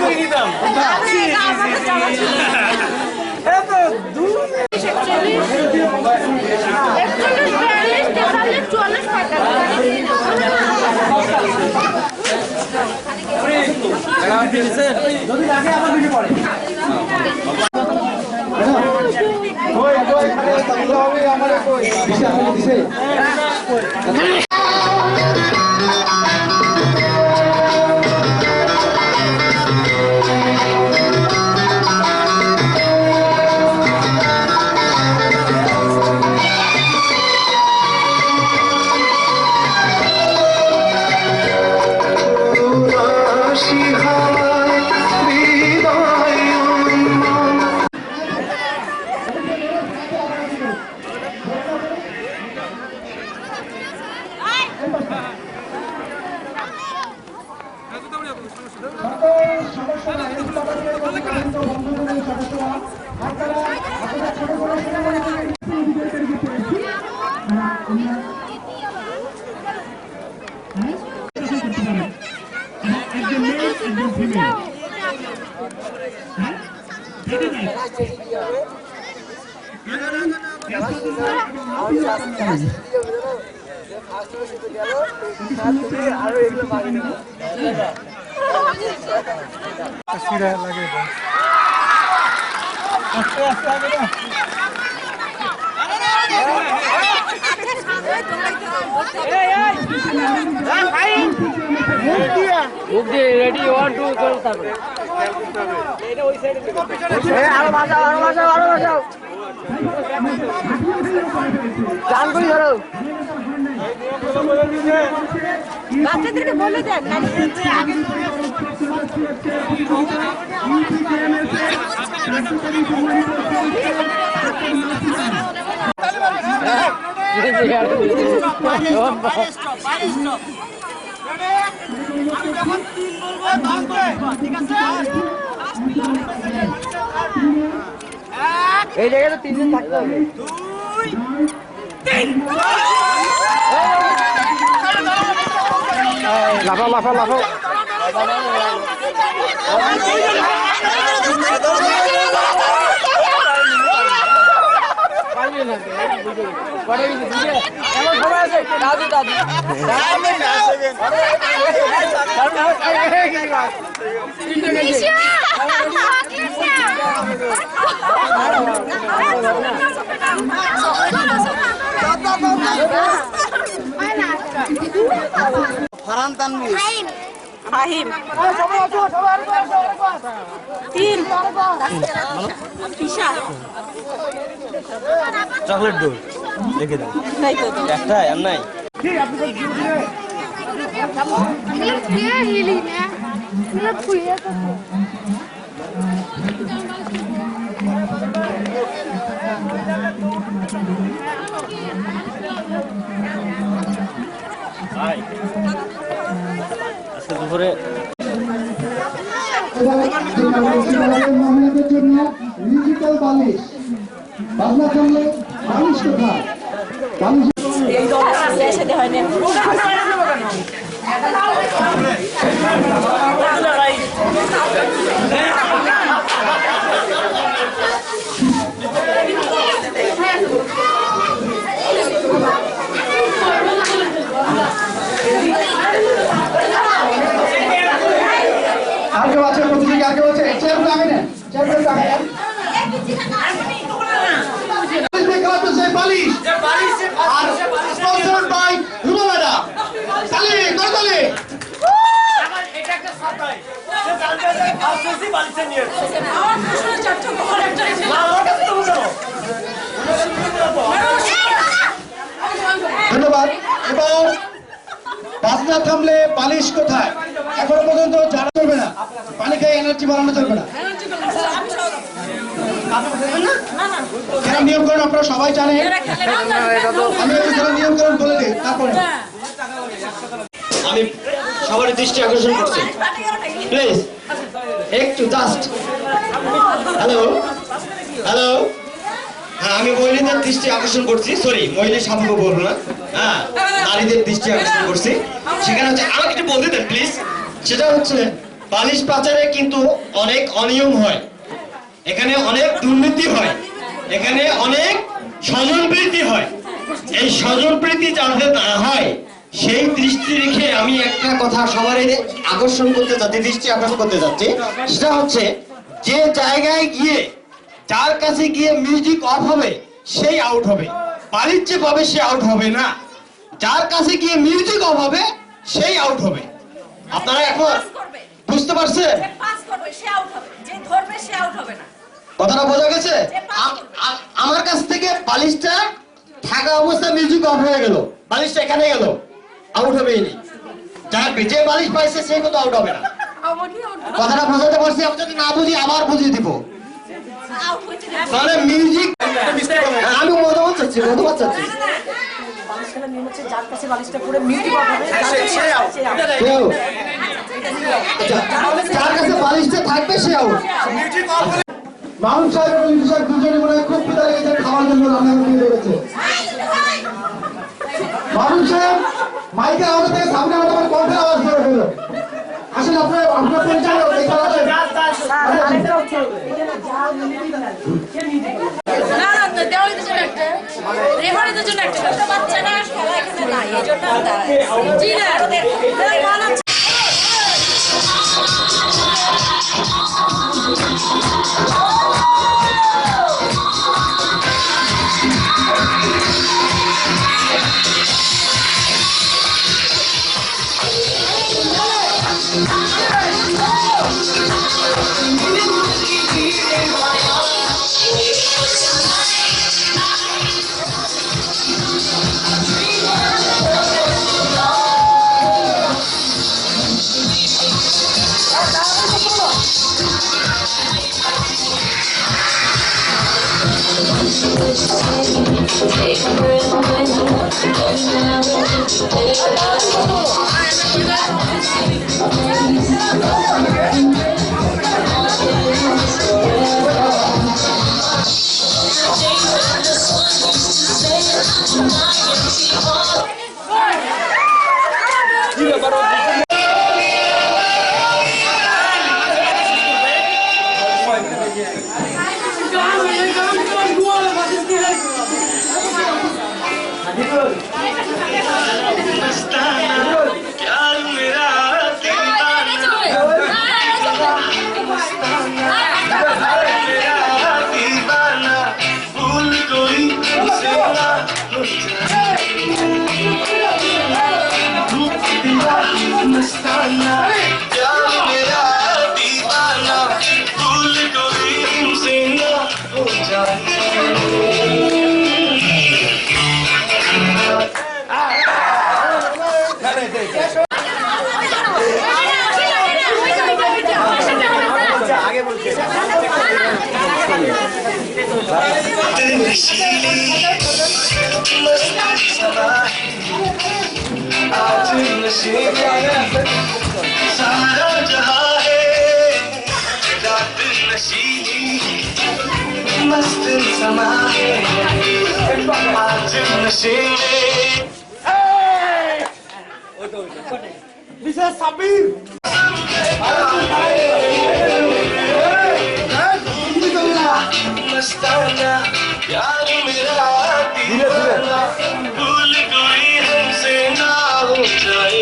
করে নিতাম। এত দূর যদি লাগে আবার বেশি পড়ে আমার রেডি 1 2 করে তারপরে এটা ওই সাইডে আরো বাজাও জান কই ধরো বাচ্চাদেরকে বলে দেন আমি যখন 3 বলবো তখন ঠিক আছে এই জায়গায় তো 3 দিন থাকতে হবে 2 3 লাফাও ফারহান তানভীর ফাহিম 3 ফিশা চকলেট দই লিখে দাও নাই তো একটা আর নাই কি আপনি দিয়ে হিলি না না ফুইয়া তো হাই আজকে দুপুরে মহিলাদের জন্য ডিজিটাল বালিশ বাংলা চললে বালিশ কোথায় বালিশ এই দরকার আছে সেটা হয় না আগে আছে প্রতিযোগী আগে আছে চেয়ার লাগে না চেয়ার লাগে না বালিশ আর স্পন্সরড বাই রুমালাদা তালি করতালি আমার এটা একটা সারপ্রাইজ সে জানতে চায় ফার্স্ট বালিশ নিয়ে আমার প্রশ্ন চর্চা করার একটা আমার কাছে তো বুঝো ধন্যবাদ এবং বাজনা থামলে বালিশ কোথায় এখনো পর্যন্ত জানা চলবে না পানি খেয়ে এনার্জি বাড়ানো চলবে না নিয়মকরণ আপনারা সবাই জানেন আমি একটু নিয়মকরণ বলে দিই তারপরে আমি সবার দৃষ্টি আকর্ষণ করছি প্লিজ একটু জাস্ট হ্যালো হ্যাঁ আমি মহিলাদের দৃষ্টি আকর্ষণ করছি সরি মহিলা সামগ্রী বলবো না হ্যাঁ নারীদের দৃষ্টি আকর্ষণ করছি সেখানে হচ্ছে আমাকে একটু বলতে দেন প্লিজ সেটা হচ্ছে বালিশ পাচারে কিন্তু অনেক অনিয়ম হয়, এখানে অনেক দুর্নীতি হয়, এখানে অনেক স্বজনপ্রীতি হয়। এই স্বজনপ্রীতি যাতে না হয় সেই দৃষ্টি রেখে আমি একটা কথা সবারই আকর্ষণ করতে চাচ্ছি, দৃষ্টি আকর্ষণ করতে চাচ্ছি। সেটা হচ্ছে যে জায়গায় গিয়ে যার কাছে গিয়ে মিউজিক অফ হবে সেই আউট হবে, বালিশ যে পাবে সে আউট হবে না। যার কাছে গিয়ে মিউজিক অফ হবে সেই আউট হবে। আপনারা এখন বুঝতে পারছেন? কথাটা বোঝা গেছে? আমার কাছ থেকে বালিশটা থাকা অবস্থায় মিউজিক অফ হয়ে গেল, বালিশটা এখানে গেল, আউট হবেই নি। যে বালিশ পাইছে সে কিন্তু আউট হবে না। কথাটা বোঝাতে পারছি? আমি যদি না বুঝি আবার বুঝিয়ে দিব। মানে মিউজিক আমি মতামত চাচ্ছি। যার কাছে বালিশটা পরে মিউজিক অফ হবে যার কাছে বালিশটা থাকবে সে আউট। মামুন সাহেব এবং লিটু সাহেব দুজনে মনে হয় খুব পিতা লেগেছে, খাওয়ার জন্য রান্না করে লেগেছে। মামুন সাহেব মাইকে আওয়াজ থেকে সামনে আমার কণ্ঠের আওয়াজ করে ফেলো। আসলে আপনার পরিচয় এখানে আছেন। सारा जहां है रात नशीली मस्त समा है आज नशे বিশেষ সাবির मस्ताना प्यार मेरा दीवाना भूल कोई हमसे ना हो जाए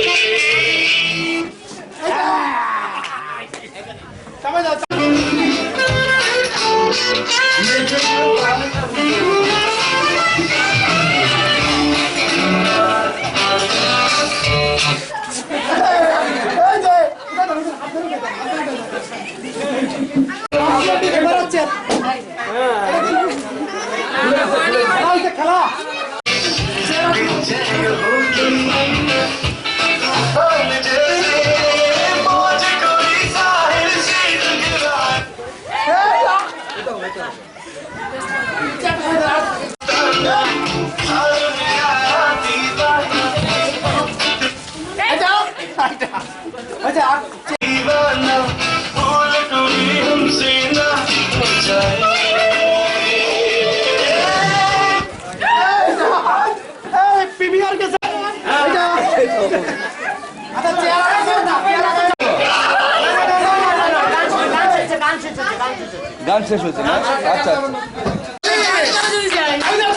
গান শেষ হচ্ছে না? আচ্ছা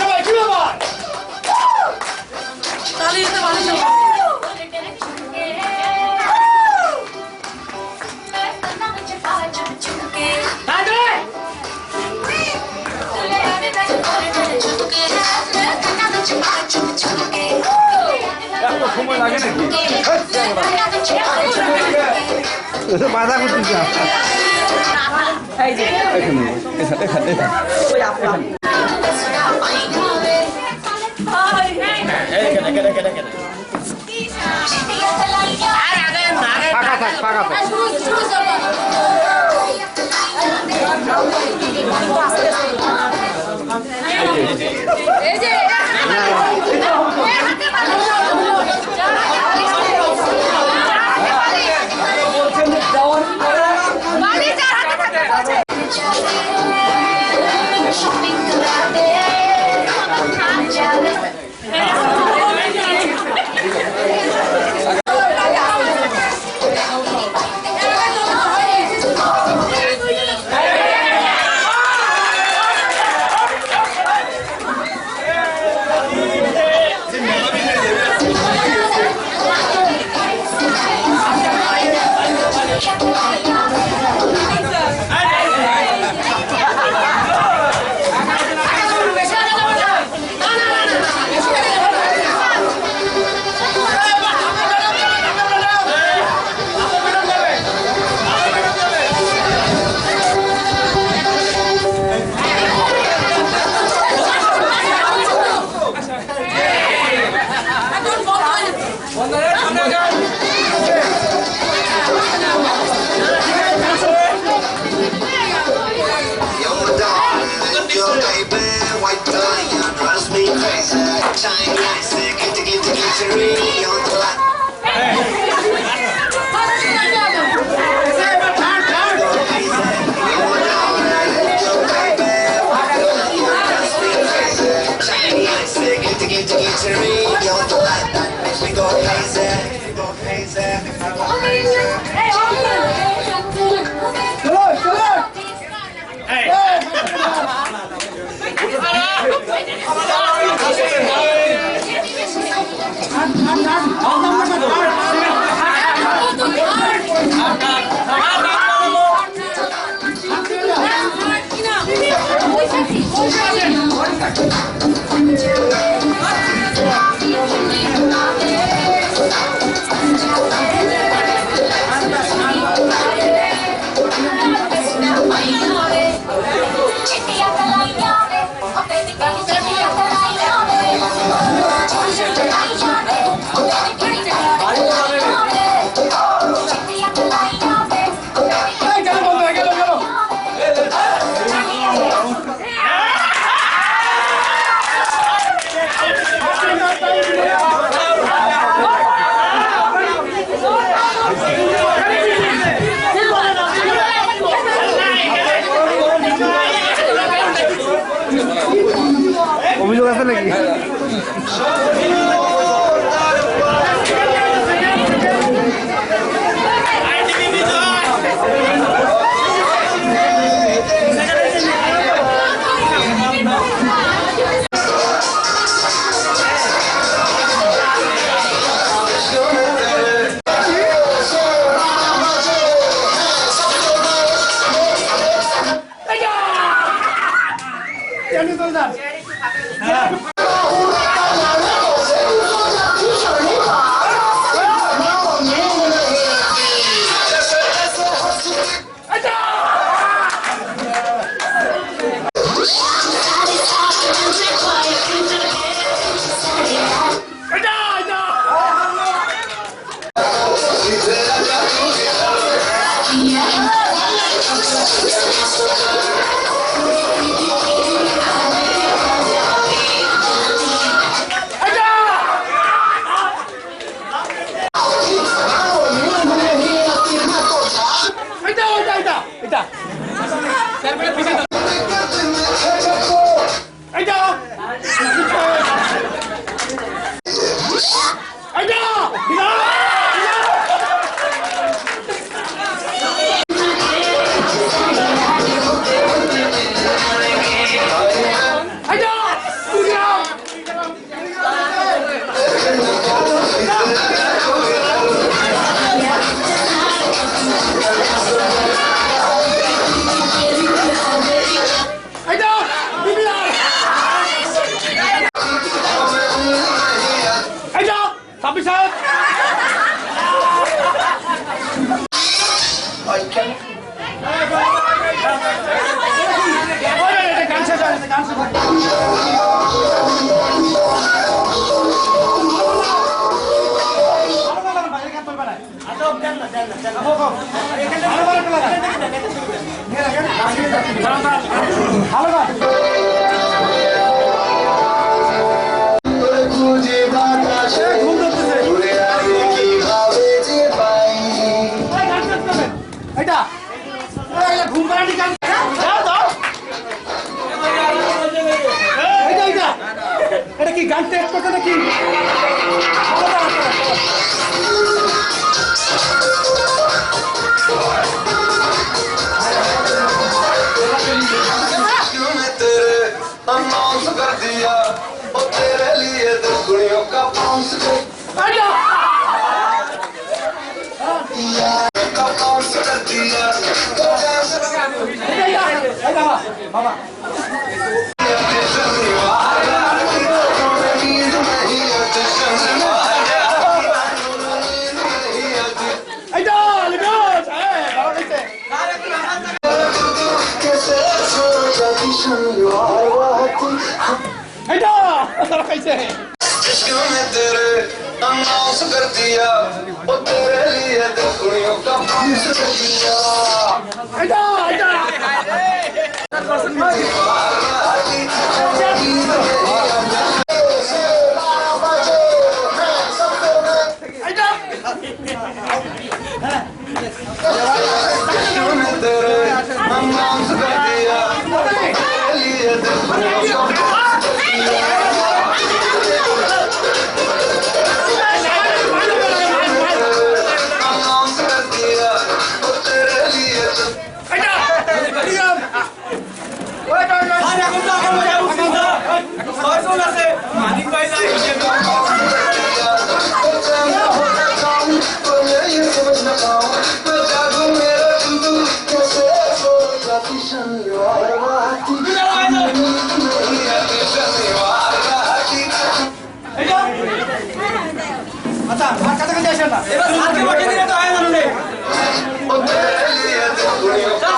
সবাই কি ব্যাপার? এত সময় লাগে নাকি? বাধা করতেছে এখানে ফাঁকা থাক ফাঁকা থাক অভিযোগ আছে নাকি? এটা কি গান টেস্ট করতে নাকি कर दिया और तेरे लिए दुनिया का पाउंस कर दिया बाबा इश्क में तेरे अनाउंस कर दिया और तेरे लिए दुनिया का पाउंस कर दिया तेरे अनाउंस कर दिया तेरे लिए दुनिया का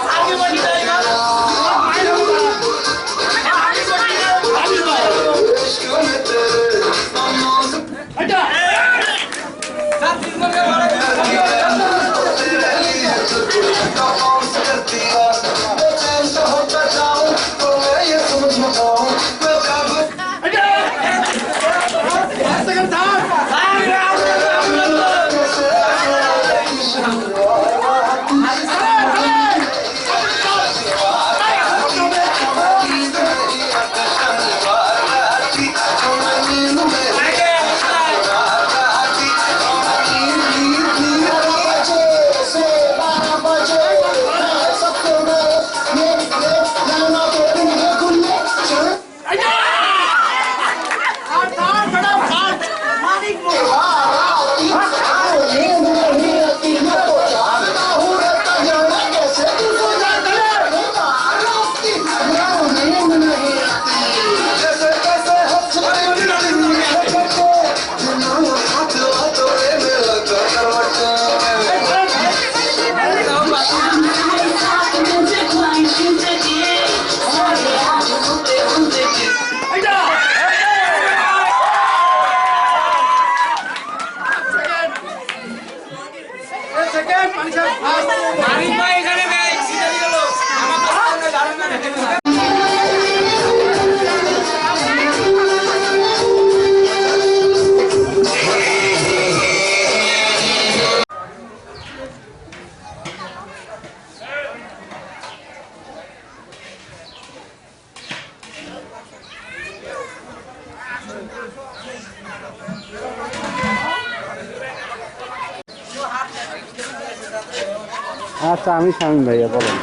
আচ্ছা আমি শামীম ভাইয়া বলেন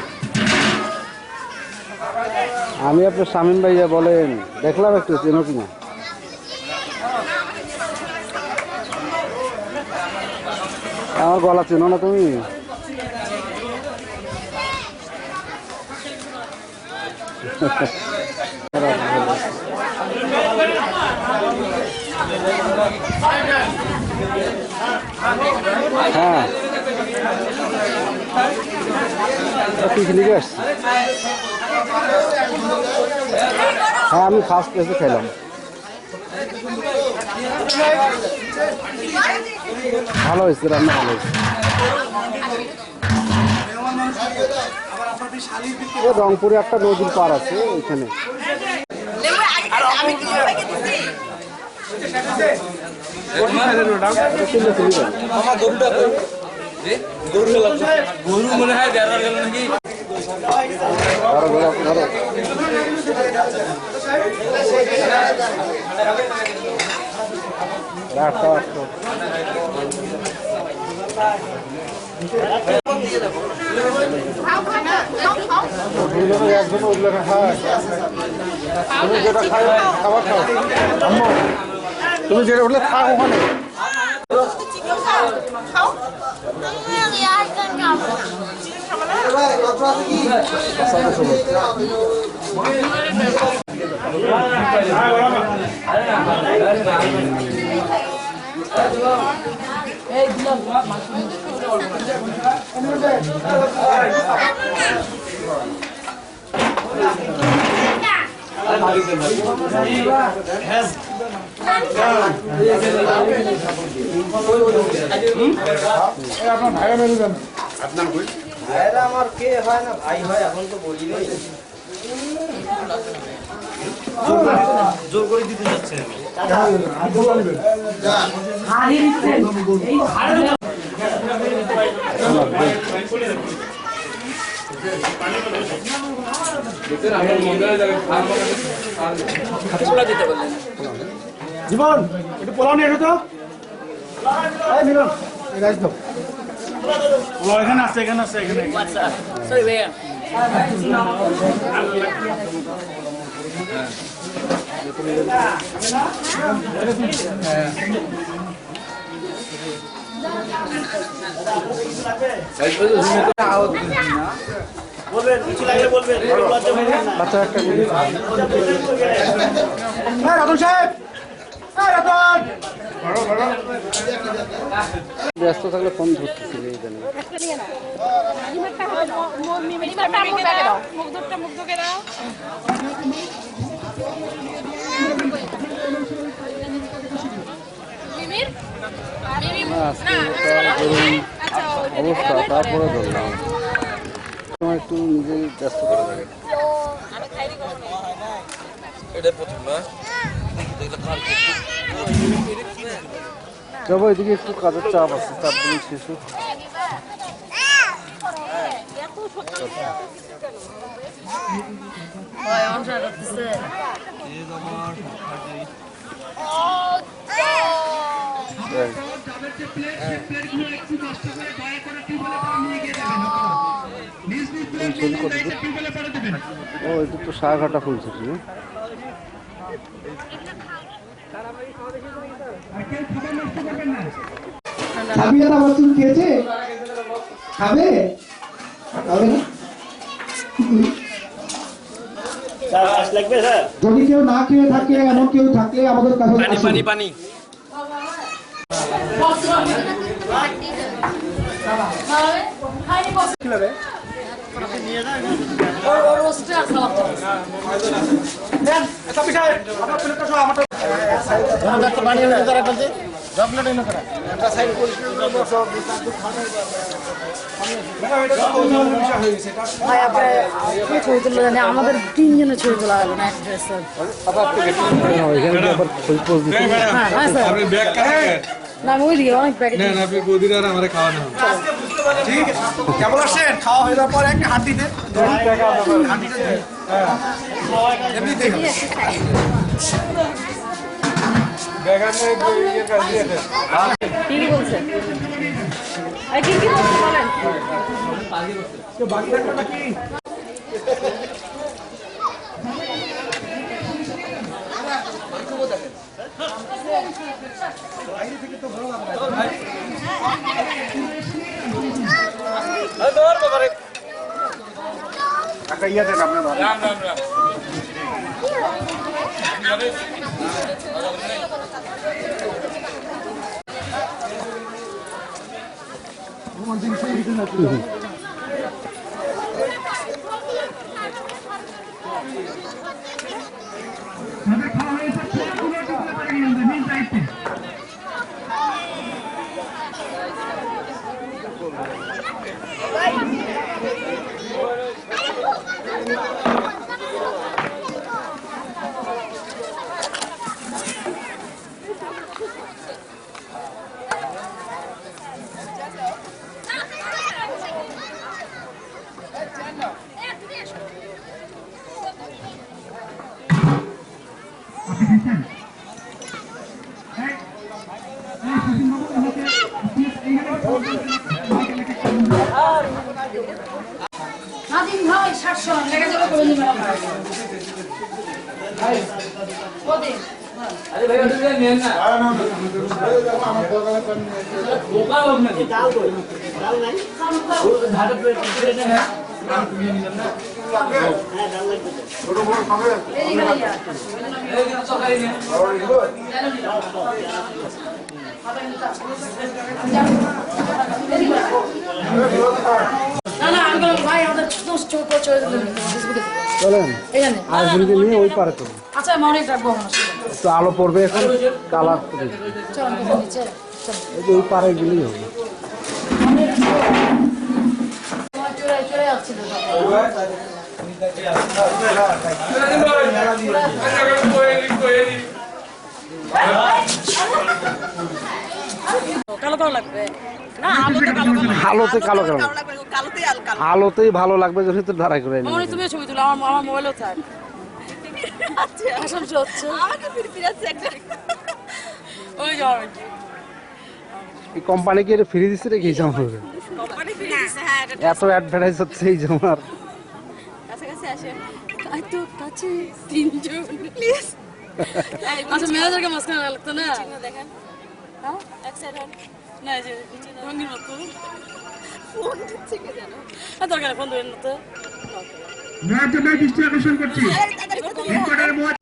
আমি আপনার শামীম ভাইয়া বলেন দেখলাম একটু চেনো কিনা আমার গলা চেনো না তুমি হ্যাঁ পিকনিকে আসছি হ্যাঁ আমি ফার্স্ট প্লেসে খেলাম। ভালো হয়েছে, রান্না ভালো হয়েছে। রংপুরে একটা নদীর পার আছে ওইখানে। গরু মনে হয় বেড়ার গেল নাকি? তুমি যেটা খাও খাবার খাও, তুমি যেটা বললে খাও ওখানে। আমার কে হয় না ভাই হয়, এখন তো বলি নেই, জোর করে দিতে যাচ্ছে। জীবন একটু পোলাও নিয়ে এসো তো। মিলন এখানে আসছে, এখানে আসছে, এখানে। বলবেন কিছু লাগলে বলবেন। বাচ্চা একটা রতন সাহেব, রতন ব্যস্ত থাকলে ফোন ধরতেছি এই জানি। অবস্থা তারপরে ধরলাম তোমার একটু নিজেই ব্যস্ত করা লাগে। যাবো এদিকে একটু কাজের চাপ আছে, চাপগুলো শেষ হোক। ও এটা তো সাঘাটা ফুলছে কি? সাবিয়াটা বলছেন খেয়েছে, খাবে খাবে না। যদি কেউ না খেয়ে থাকে, এমন কেউ থাকলে আমাদের কাছে পানি পানি ছবি তুলে জানি আমাদের 3 জনের ছবি তোলা হলো না এক ড্রেসে। না আমি ওইদিকে অনেক প্যাকেট কেমন আসেন? খাওয়া হয়ে যাওয়ার পর একটা হাঁটি দেন। কি বলছে? কি কি বলেন? বাকি একটা কি ইয়ে দেন আপনার নাদিম ভাই 700 লেগে যাবে করে দিবেন আপনারা কদিন अरे भाई उधर नहीं ना बोका लोग ना दाल दो दाल नहीं धार पे ट्रेन है काम तुम्हें नहीं करना है दाल लग छोटो बड़ो खावे ए दिन तो खाई नहीं और इधर না না আমি বললাম ভাই আমাদের দোস্ত ছোট চলে ফেসবুকে চলেন এই জানেন আর গুলিকে নিয়ে ওই পারে চলুন আচ্ছা আমি অনেক রাখবো আমার সাথে একটু আলো পড়বে এখন কালার করে চল আমি কোথাও নিচে চল এই যে ওই পারে গুলি হবে চলে চলে যাচ্ছে কালো কালো লাগবে না আলোতে কালো কালো আলোতেই ভালো লাগবে যদি তো ধারাই করে মামনি তুমি ছবি তুলো আমার মোবাইলও থাক আচ্ছা আসল হচ্ছে আমাকে ফিরে আছে একটা ওই যাও এই কোম্পানি কি এটা ফ্রি দিচ্ছে রে কি জামা কোম্পানি ফিরে দিছে হ্যাঁ এটা এত অ্যাডভার্টাইজ হচ্ছে এই জামার কাছে কাছে আসেন আই তো কাছে তিনজন প্লিজ আচ্ছা ম্যানেজারকে মাঝখানে লাগতো না দেখেন হ্যাঁ এক সাইড হন না যে রঙিন মতো ফোন দিচ্ছে কে জানো দরকার ফোন ধরেন না তো নয়ার জন্য দৃষ্টি আকর্ষণ করছি রেকর্ডের মত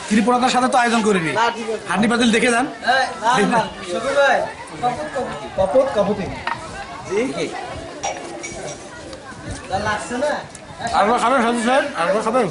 ত্রিপুরাতার সাথে তো আয়োজন করিনি হান্ডি পাতিল দেখে যান কপত কপতি আর খাবেন সাজু স্যার আর খাবেন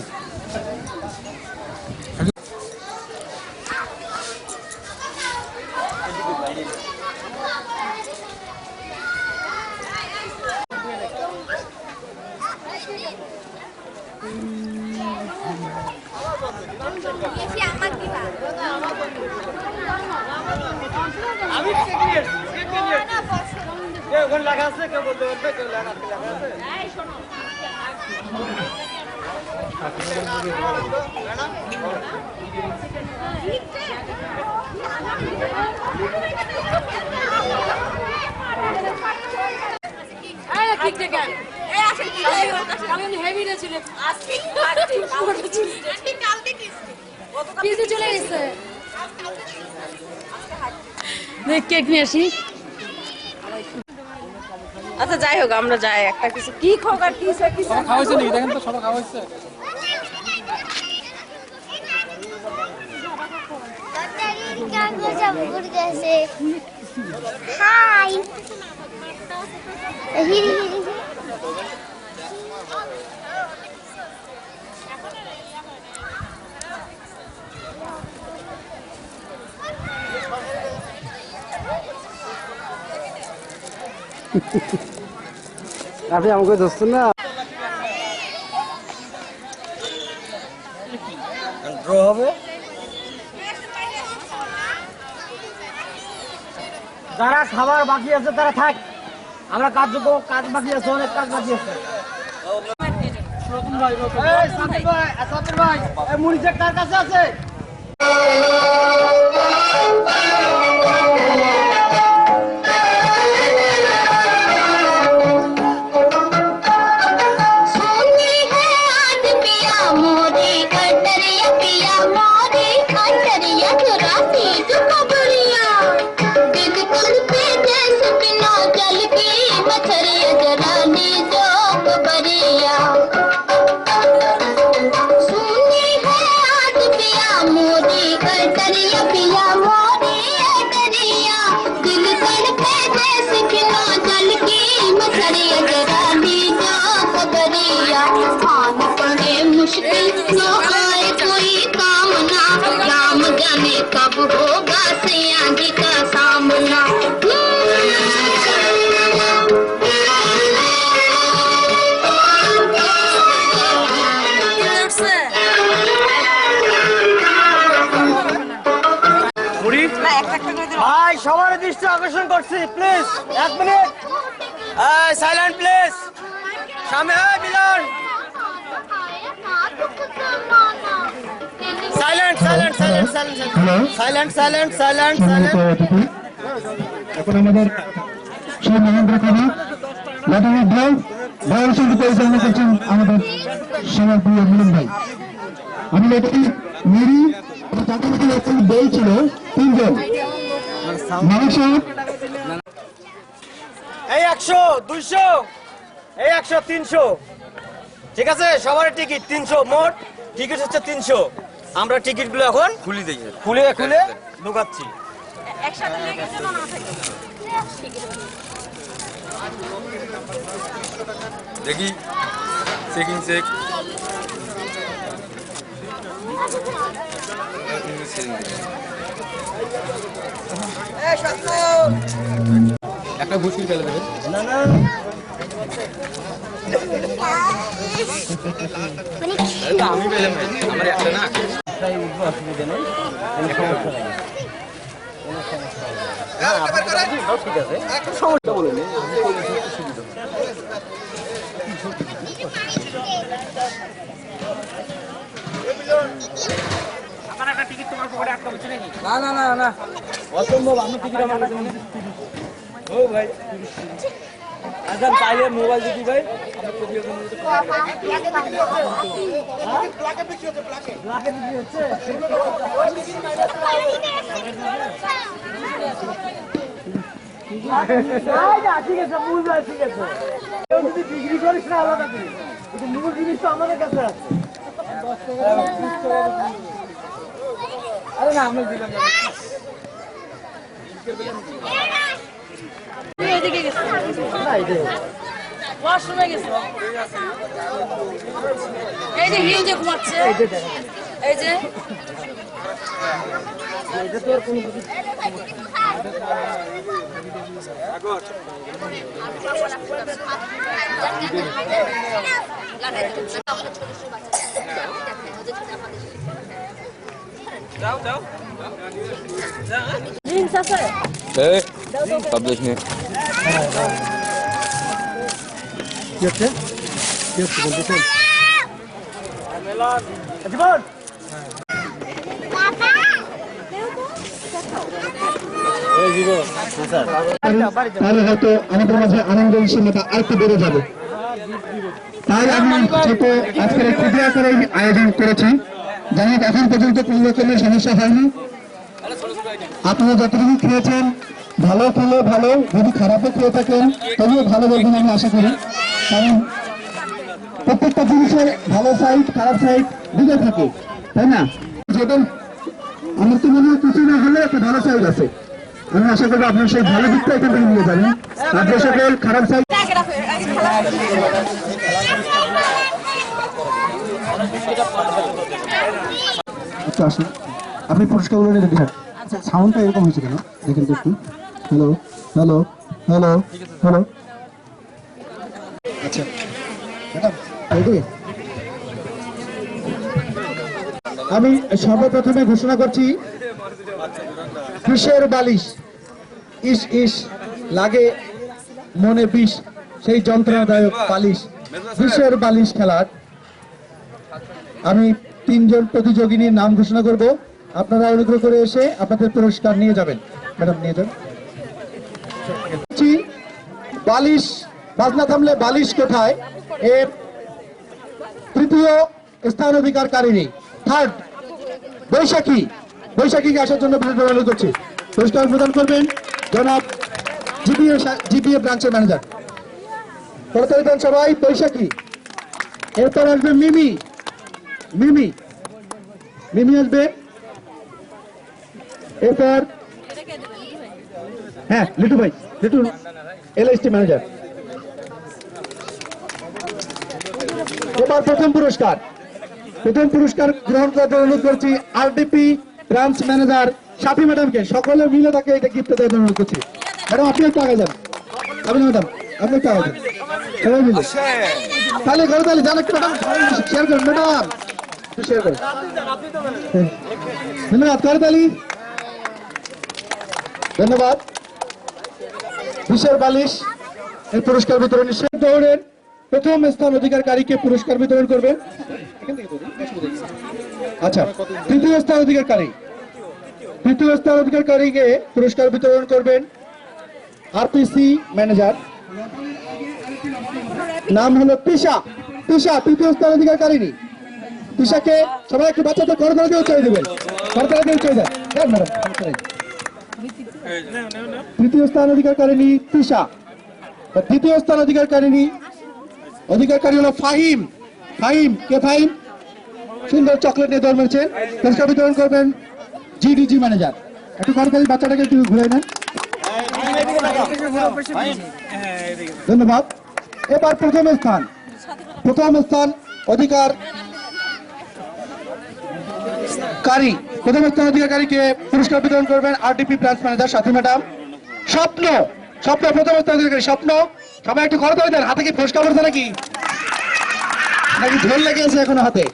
ওখানে লেখা আছে কেউ বলতে পারবে কেউ লেখা আছে চলে গেছে কেক নিয়ে আসি আচ্ছা যাই হোক আমরা যাই একটা কিছু কি খবর কি খাওয়াইছে নাকি দেখেন তো সবাই খাওয়াইছে হাই আপনি আমাকে ধরছেন না ড্র হবে যারা খাবার বাকি আছে তারা থাক আমরা কাজ বাকি আছে অনেক কাজ বাকি আছে মুড়ি কার কাছে আছে पिया मोरी डरिया दिल तड़पे जैसे बिना जल की मछलिया जरा लीजा खबरिया खान पड़े मुश्किल न आए कोई काम ना राम जाने कब होगा सैया जी का सामना ভাই সবার দৃষ্টি আকর্ষণ করছি প্লিজ 1 মিনিট সাইলেন্ট প্লিজ সামনে Milan silent silent silent silent silent silent silent এখন আমাদের সেই মহেন্দ্র কবি লটারি ড্রাইভ ভাইয়ের সঙ্গে পরিচালনা করছেন আমাদের সবার প্রিয় মিলন ভাই। আমি একটি মেরি তাদের মধ্যে একটি বই ছিল 3 জন মানুষ এই 100 200 এই 100 300 ঠিক আছে সবার টিকিট 300 মোট টিকিট হচ্ছে 300 আমরা টিকিটগুলো এখন খুলে দিই খুলে খুলে ঢোকাচ্ছি একসাথে নিয়ে গেছে না না থাকে দেখি চেকিং চেক একটা মুশকিল ফেলে দেবে না না আমি পেলাম আমার একটা না তাই উঠবো অসুবিধা নেই সমস্যা নেই ঠিক আছে একটা সমস্যা বলে নেই সুবিধা না না না না অসম্ভব আমি টিকিট আমার কাছে ও ভাই আচ্ছা তাইলে মোবাইল দিবি ভাই ঠিক আছে মূল ঠিক আছে যদি বিক্রি করিস না আলাদা কিন্তু মূল জিনিস তো আমাদের কাছে আছে আরে না আমরা দিলাম এদিকে গেছে ওয়াশরুমে গেছে এই যে হিল যে ঘুমাচ্ছে এই যে এটা তোর কোনো কিছু যাও যাও ড্রিঙ্কস আছে এই সব দেশ নে কি হচ্ছে বলতে জীবন তাহলে হয়তো আমাদের মাঝে আনন্দ উৎসবটা আরেকটু বেড়ে যাবে। তাই আমি ছোট আজকের এই ক্ষুদ্র আকারে আয়োজন করেছি, জানি এখন পর্যন্ত কোনো রকমের সমস্যা হয়নি। আপনারা যতটুকু খেয়েছেন ভালো খেলে ভালো, যদি খারাপও খেয়ে থাকেন তবুও ভালো বলবেন আমি আশা করি, কারণ প্রত্যেকটা জিনিসের ভালো সাইড খারাপ সাইড দুটো থাকে, তাই না? যেটা আমার তো মনে হয় কিছু না হলে একটা ভালো সাইড আছে, আমি আশা করবো আপনার সেই ভালো দিকটা এখান থেকে নিয়ে যাবেন, আর যে সকল খারাপ সাইড আসুন আপনি পুরস্কারগুলো রেডি থাক। আচ্ছা সাউন্ডটা এরকম হয়েছে কেন দেখেন তো একটু। হ্যালো হ্যালো হ্যালো হ্যালো, আচ্ছা ম্যাডাম রেডি? আমি সর্বপ্রথমে ঘোষণা করছি কিসের বালিশ ইস ইস লাগে মনে বিষ, সেই যন্ত্রণাদায়ক বালিশ কিসের বালিশ খেলার আমি 3 জন প্রতিযোগিনীর নাম ঘোষণা করব, আপনারা অনুগ্রহ করে এসে আপনাদের পুরস্কার নিয়ে যাবেন। ম্যাডাম নিয়ে যান। বালিশ বাজনা থামলে বালিশ কোথায় এর তৃতীয় স্থান অধিকারকারিণী থার্ড বৈশাখী, বৈশাখীকে আসার জন্য অনুরোধ করছি। পুরস্কার প্রদান করবেন জনাব জিপিএ ব্রাঞ্চের ম্যানেজার। তাড়াতাড়ি দেন সবাই। বৈশাখী, এরপর আসবে মিমি, মিমি মিমি আসবে। এরপর হ্যাঁ লিটু ভাই, লিটু এলএসটি ম্যানেজার। এবার প্রথম পুরস্কার গ্রহণ করার জন্য অনুরোধ করছি আরডিপি ব্রাঞ্চ ম্যানেজার সাফি ম্যাডামকে। সকলে মিলে তাকে এটা গিফট দেওয়ার জন্য অনুরোধ করছি। ম্যাডাম আপনি একটু আগে যান, ম্যাডাম আপনি একটু আগে যান, সবাই মিলে তাহলে ঘরে তাহলে জান একটু ম্যাডাম শেয়ার করুন, ম্যাডাম একটু শেয়ার করুন। ধন্যবাদ করতালি, ধন্যবাদ। বিশের বালিশ এই পুরস্কার বিতরণ দৌড়ের প্রথম স্থান অধিকারীকে পুরস্কার বিতরণ করবেন। আচ্ছা, তৃতীয় স্থান অধিকারীকে পুরস্কার বিতরণ করবেন আরপিসি ম্যানেজার, নাম হলো তিশা। তৃতীয় স্থান অধিকারিণী তিশাকে সবাই একটু বাচ্চাদের করতালি দিয়ে উৎসাহ দেবেন, করতালি দিয়ে উৎসাহ দেন ম্যাডাম। তৃতীয় স্থান অধিকারিণী তিশা। দ্বিতীয় স্থান অধিকারী হলো ফাহিম। কে ফাহিম? সুন্দর চকলেট নিয়ে জন্মেছেন। পুরস্কার বিতরণ করবেন জিডিজি ম্যানেজার। একটু করতালি, বাচ্চাটাকে একটু ঘুরে নেন, ধন্যবাদ। এবার প্রথম স্থান অধিকারীকে পুরস্কার বিতরণ করবেন আরডিপি ব্রাঞ্চ ম্যানেজার সাথী ম্যাডাম। স্বপ্ন প্রথম স্থান অধিকারী স্বপ্ন। সবাই একটু করতালি দেন। হাতে কি পুরস্কার পড়ছে নাকি ঝোল লেগে আছে এখনো হাতে?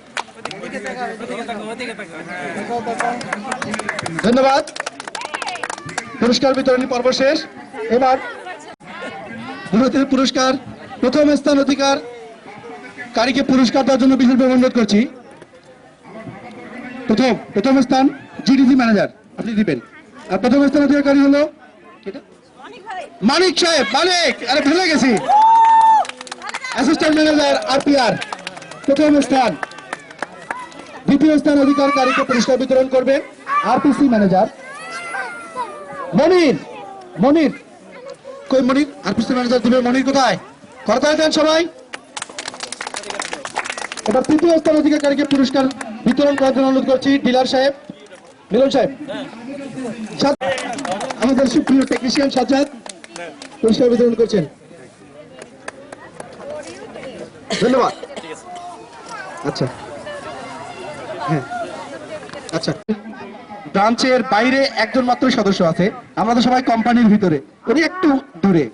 ধন্যবাদ। পুরস্কার বিতরণী পর্ব শেষ। এবার পুরস্কার প্রথম স্থান অধিকারীকে পুরস্কার দেওয়ার জন্য বিশেষভাবে অনুরোধ করছি। প্রথম স্থান জিডিজি ম্যানেজার আপনি দিবেন। আর প্রথম স্থান অধিকারী হলো মানিক সাহেব। আরে ভুলে গেছি, অ্যাসিস্ট্যান্ট ম্যানেজার আরপিআর প্রথম স্থান। দ্বিতীয় স্থান অধিকারীকে পুরস্কার বিতরণ করবেন আরপিসি ম্যানেজার মনির। কই মনির? আরপিসি ম্যানেজার দিবে। মনির কোথায়? করতালি দেন সবাই। এবার তৃতীয় স্থান অধিকারীকে পুরস্কার বিতরণ করার জন্য অনুরোধ করছি ডিলার সাহেব, মিলন সাহেব। আমাদের সুপ্রিয় টেকনিশিয়ান সাজ্জাদ পুরস্কার বিতরণ করছেন, ধন্যবাদ। আচ্ছা হ্যাঁ, আচ্ছা ব্রাঞ্চের বাইরে একজন মাত্র সদস্য আছে, আমাদের সবাই কোম্পানির ভিতরে, উনি একটু দূরে।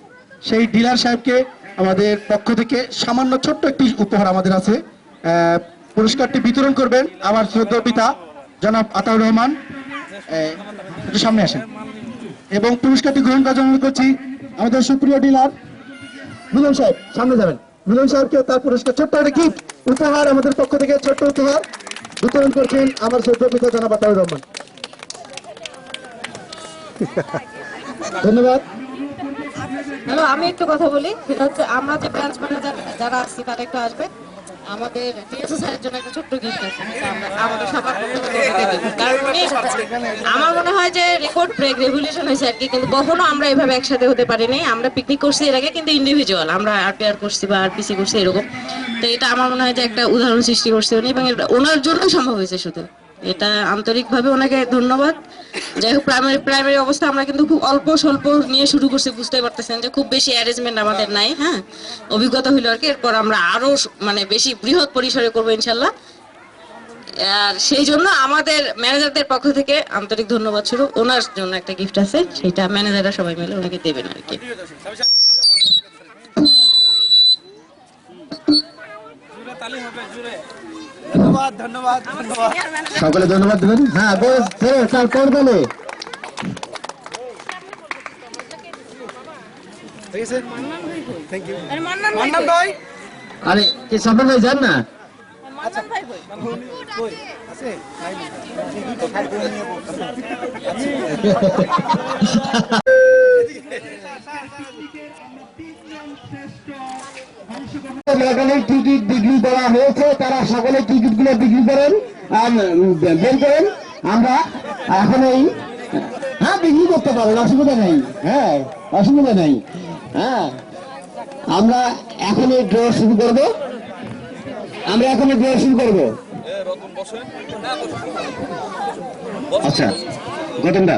সেই ডিলার সাহেবকে আমাদের পক্ষ থেকে সামান্য ছোট্ট একটি উপহার আমাদের আছে। পুরস্কারটি বিতরণ করবেন আমার শ্রদ্ধেয় পিতা জনাব আতাউর রহমান। একটু সামনে আসেন এবং পুরস্কারটি গ্রহণ করার জন্য অনুরোধ করছি আমাদের সুপ্রিয় ডিলার মিলন সাহেব। সামনে যাবেন। মিলন সাহেবকে তার পুরস্কার ছোট্ট একটা গিফট উপহার আমাদের পক্ষ থেকে ছোট্ট উপহার বিতরণ করছেন আমার শ্রদ্ধেয় পিতা জনাব আতাউর রহমান। ধন্যবাদ। হ্যালো, আমি একটু কথা বলি। সেটা হচ্ছে আমরা যে ব্রাঞ্চ ম্যানেজার যারা আছি তারা একটু আসবে। আমাদের টিএসও স্যারের জন্য একটা ছোট্ট গিফট আছে, আমাদের সবার কারণ উনি আমার মনে হয় যে রেকর্ড ব্রেক রেভলিউশন হয়েছে আর কি। কিন্তু কখনো আমরা এভাবে একসাথে হতে পারিনি। আমরা পিকনিক করছি এর আগে, কিন্তু ইন্ডিভিজুয়াল আমরা আরপিআর করছি বা আরপিসি করছি এরকম। তো এটা আমার মনে হয় যে একটা উদাহরণ সৃষ্টি করছে উনি, এবং ওনার জন্য সম্ভব হয়েছে শুধু। এটা আন্তরিকভাবে ওনাকে ধন্যবাদ। যাই হোক, প্রাইমারি অবস্থা আমরা কিন্তু খুব অল্প স্বল্প নিয়ে শুরু করছি, বুঝতে পারতেছেন যে খুব বেশি অ্যারেঞ্জমেন্ট আমাদের নাই। হ্যাঁ, অভিজ্ঞতা হইলো আর কি। এরপর আমরা আরো বেশি বৃহৎ পরিসরে করবো ইনশাল্লাহ। আর সেই জন্য আমাদের ম্যানেজারদের পক্ষ থেকে আন্তরিক ধন্যবাদ শুরু। ওনার জন্য একটা গিফট আছে, সেটা ম্যানেজাররা সবাই মিলে ওনাকে দেবেন আর কি। সকলে ধন্যবাদ দেবেন। হ্যাঁ তারপর বলে আরে কি সফল হয়ে যান না। টিকিট বিক্রি করা হয়েছে, তারা সকলে টিকিট গুলো বিক্রি করেন বের করেন। আমরা এখন হ্যাঁ বিক্রি করতে পারেন, অসুবিধা নেই। হ্যাঁ অসুবিধা নেই। হ্যাঁ আমরা এখন ড্র শুরু করবো। আচ্ছা গতমদা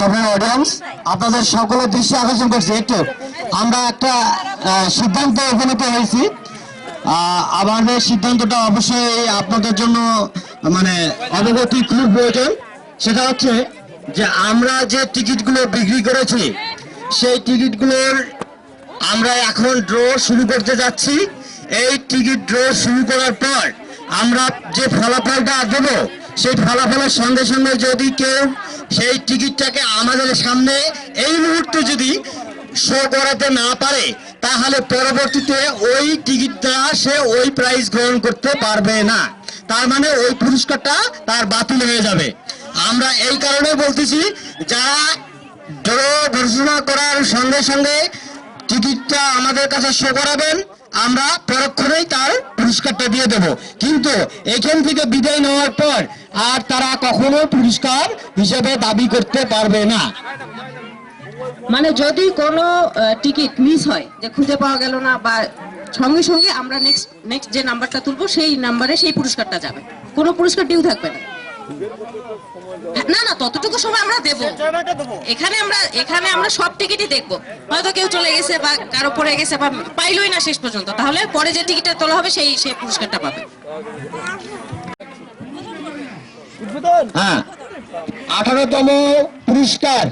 সবাই অডিয়েন্স আপনাদের সকলের দৃষ্টি আকর্ষণ করছি একটু আমরা একটা সিদ্ধান্ত উপনীত হয়েছি আমাদের সিদ্ধান্তটা অবশ্যই আপনাদের জন্য মানে অবগতি খুব প্রয়োজন সেটা হচ্ছে যে আমরা যে টিকিটগুলো বিক্রি করেছি সেই টিকিটগুলোর আমরা এখন ড্র শুরু করতে যাচ্ছি এই টিকিট ড্র শুরু করার পর আমরা যে ফলাফলটা দেব সেই ফলাফলের সঙ্গে সঙ্গে যদি কেউ সেই টিকিটটাকে আমাদের সামনে এই মুহূর্তে যদি শো করাতে না পারে তাহলে পরবর্তীতে ওই টিকিটটা সে ওই প্রাইজ গ্রহণ করতে পারবে না তার মানে ওই পুরস্কারটা তার বাতিল হয়ে যাবে আমরা এই কারণে বলতেছি যারা ড্র ঘোষণা করার সঙ্গে সঙ্গে টিকিটটা আমাদের কাছে শো করাবেন আমরা পরক্ষণেই তার পুরস্কারটা দিয়ে দেব কিন্তু এখান থেকে বিদায় নেওয়ার পর আর তারা কখনো পুরস্কার হিসেবে দাবি করতে পারবে না মানে যদি কোনো টিকিট মিস হয় যে খুঁজে পাওয়া গেল না বা সঙ্গে সঙ্গে আমরা নেক্সট যে নাম্বারটা তুলবো সেই নাম্বারে সেই পুরস্কারটা যাবে কোনো পুরস্কার ডিউ থাকবে না না না ততটুকু সময় আমরা দেব এখানে আমরা সব টিকিটই দেখবো হয়তো কেউ চলে গেছে বা কারো পড়ে গেছে বা পাইলই না শেষ পর্যন্ত তাহলে পরে যে টিকিটটা তোলা হবে সেই পুরস্কারটা পাবে হ্যাঁ 18তম পুরস্কার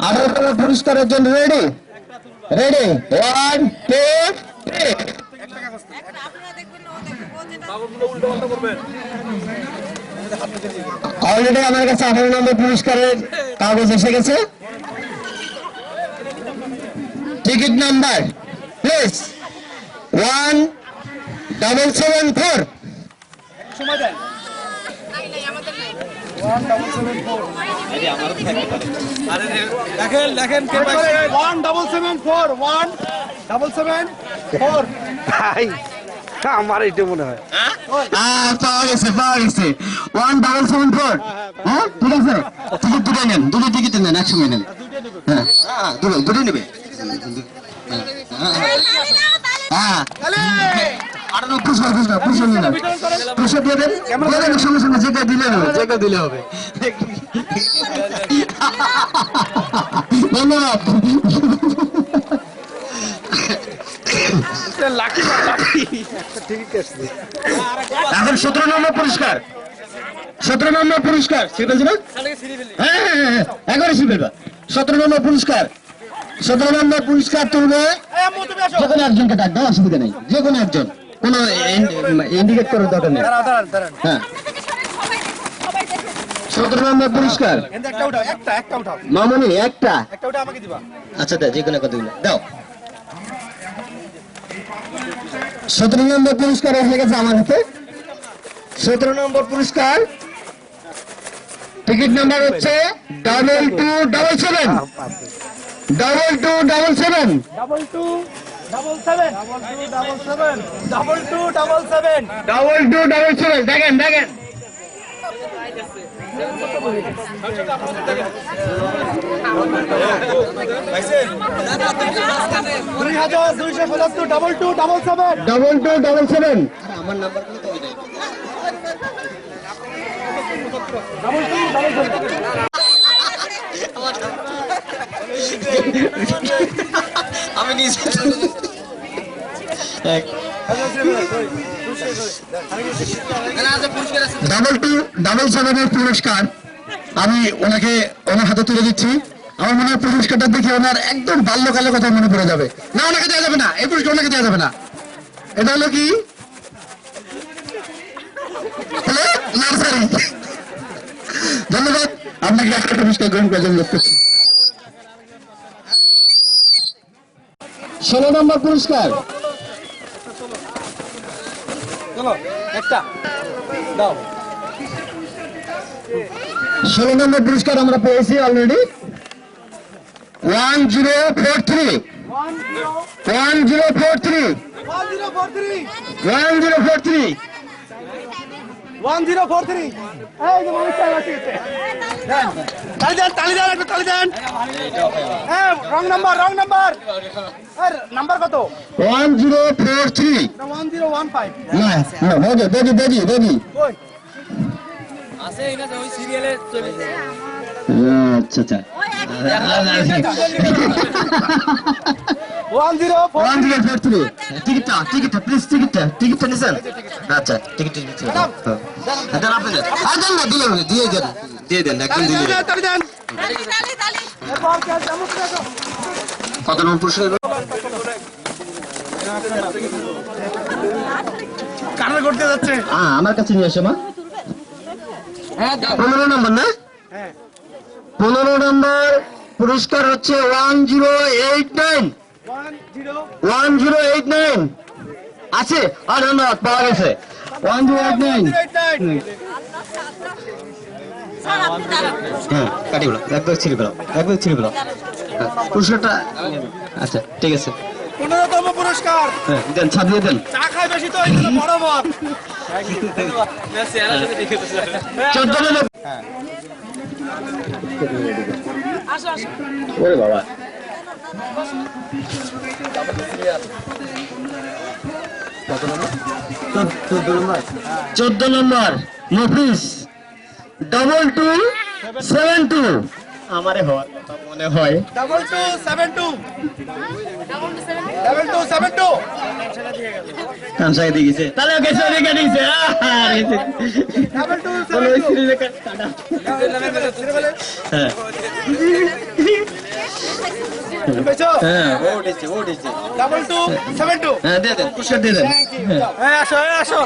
18তম পুরস্কারের জন্য রেডি 1 2 3 অলরেডি আমার কাছে 18 নম্বর পুরস্কারের কাগজ এসে গেছে টিকিট নাম্বার প্লিজ 1774 সময় দেন দেখেন 1774 ভাই আমার এটা মনে হয় পাওয়া গেছে 1774 হ্যাঁ ঠিক আছে টিকিট দুটো নেন দুটো টিকিট নেন একসঙ্গে নেন হ্যাঁ দুটো নেবে হ্যাঁ আর পুরস্কার দিয়ে দেন সঙ্গে সঙ্গে যেটা দিলে হবে ধন্যবাদ এখন 17 নম্বর পুরস্কার 17 নম্বর পুরস্কার হ্যাঁ 17 নম্বর পুরস্কার 17 নম্বর পুরস্কার তুলবে যে কোনো একজনকে ডাক দাও অসুবিধা নেই যে কোনো একজন কোনো ইন্ডিকেট করার দরকার নেই হ্যাঁ 17 নম্বর পুরস্কার মামনি একটা আচ্ছা দাও যে কোনো কতগুলো দাও 17 নম্বর পুরস্কার এসে গেছে আমার হাতে 17 নম্বর পুরস্কার টিকিট নাম্বার হচ্ছে 2277 দেখেন 2277 আমার নাম্বার গুলো তো আমি নিজে 2277 পুরস্কার আমি ওনার হাতে তুলে দিচ্ছি আমার মনে হয় পুরস্কারটা দেখে ওনার একদম বাল্যকালের কথা মনে পড়ে যাবে না ওনাকে দেওয়া যাবে না এই পুরস্কার ওনাকে দেওয়া যাবে না এটা হলো কি নার্সারি ধন্যবাদ আপনাকে একটা পুরস্কার গ্রহণ করার জন্য করছি 16 নম্বর পুরস্কার চলো একটা 16 নম্বর পুরস্কার আমরা পেয়েছি অলরেডি 1043 1043 1043 1043 এই যে মানুষ চাই আছে তালি দেন একটু তালি দেন হ্যাঁ রং নাম্বার আর নাম্বার কত 1043 1015 না দেখি কই আছে এই না ওই সিরিয়ালে চলে আচ্ছা আচ্ছা 1043 টিকিটটা প্লিজ টিকিটটা নিছেন আচ্ছা টিকিট দেন আপনি দেন না দিয়ে দেন একদম দিয়ে দেন তালি দেন এরপর কে জামু কত নম্বর পুরস্কার কানাল করতে যাচ্ছে আমার কাছে নিয়ে আসো মা হ্যাঁ 15 নম্বর না হ্যাঁ 15 নম্বর পুরস্কার হচ্ছে 1089 1089 আছে আর ধন্যবাদ পাওয়া গেছে 1089 হ্যাঁ কাটি বলো একবার ছিড়ে ফেলো পুরস্কারটা আচ্ছা ঠিক আছে 15তম পুরস্কার হ্যাঁ দেন ছাপিয়ে দেন চা খায় বেশি তো এই জন্য বড় মত 14 নম্বর ওরে বাবা 14 নম্বর মফিস 2272 আমারে হওয়ার কথা মনে হয় 2272 কামসাকে দিয়ে গেছে তাহলে ওকে সরে কেটেছে হ্যাঁ হ্যাঁ ও উঠেছে 2272 হ্যাঁ দিয়ে দেন পুরস্কার দিয়ে দেন হ্যাঁ আসো